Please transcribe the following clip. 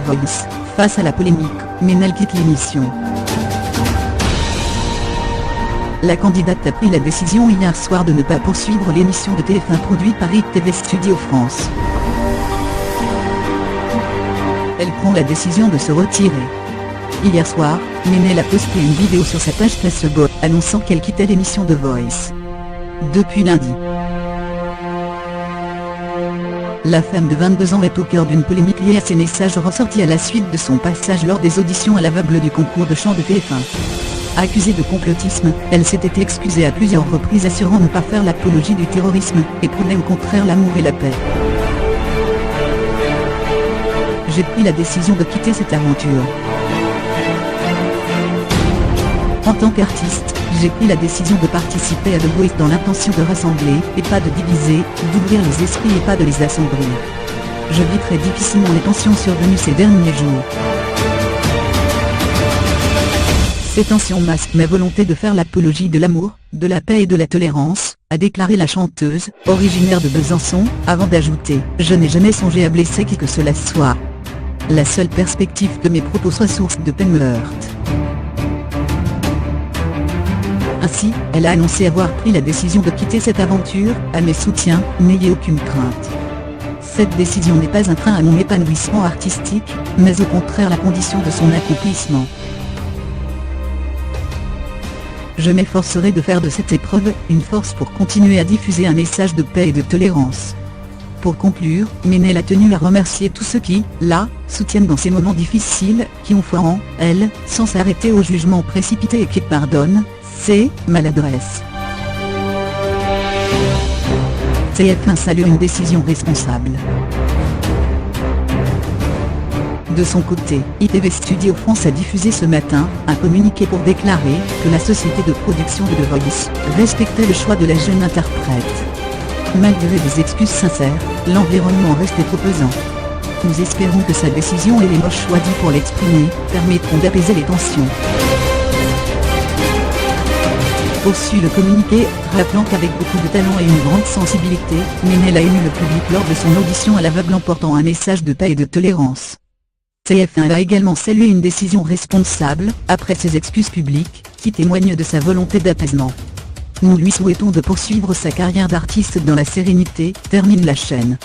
The Voice. Face à la polémique, Ménel quitte l'émission. La candidate a pris la décision hier soir de ne pas poursuivre l'émission de TF1 produite par ITV Studio France. Elle prend la décision de se retirer. Hier soir, Ménel a posté une vidéo sur sa page Facebook annonçant qu'elle quittait l'émission The Voice. Depuis lundi. La femme de 22 ans est au cœur d'une polémique liée à ses messages ressortis à la suite de son passage lors des auditions à l'aveugle du concours de chant de TF1. Accusée de complotisme, elle s'était excusée à plusieurs reprises assurant ne pas faire l'apologie du terrorisme, et prônait au contraire l'amour et la paix. J'ai pris la décision de quitter cette aventure. En tant qu'artiste, j'ai pris la décision de participer à The Voice dans l'intention de rassembler, et pas de diviser, d'ouvrir les esprits et pas de les assombrir. Je vis très difficilement les tensions survenues ces derniers jours. Ces tensions masquent ma volonté de faire l'apologie de l'amour, de la paix et de la tolérance, a déclaré la chanteuse, originaire de Besançon, avant d'ajouter « Je n'ai jamais songé à blesser qui que cela soit. La seule perspective que mes propos soient source de peine me heurte. » Ainsi, elle a annoncé avoir pris la décision de quitter cette aventure. À mes soutiens, n'ayez aucune crainte. Cette décision n'est pas un frein à mon épanouissement artistique, mais au contraire la condition de son accomplissement. Je m'efforcerai de faire de cette épreuve une force pour continuer à diffuser un message de paix et de tolérance. Pour conclure, Ménel a tenu à remercier tous ceux qui, la, soutiennent dans ces moments difficiles, qui ont foi en elle, sans s'arrêter au jugement précipité et qui pardonnent ses maladresses. TF1 salue une décision responsable. De son côté, ITV Studio France a diffusé ce matin un communiqué pour déclarer que la société de production de The Voice respectait le choix de la jeune interprète. Malgré des excuses sincères, l'environnement restait trop pesant. Nous espérons que sa décision et les mots choisis pour l'exprimer permettront d'apaiser les tensions. Poursuit le communiqué, rappelant qu'avec beaucoup de talent et une grande sensibilité, Ménel a ému le public lors de son audition à l'aveugle en portant un message de paix et de tolérance. TF1 a également salué une décision responsable, après ses excuses publiques, qui témoignent de sa volonté d'apaisement. Nous lui souhaitons de poursuivre sa carrière d'artiste dans la sérénité, termine la chaîne.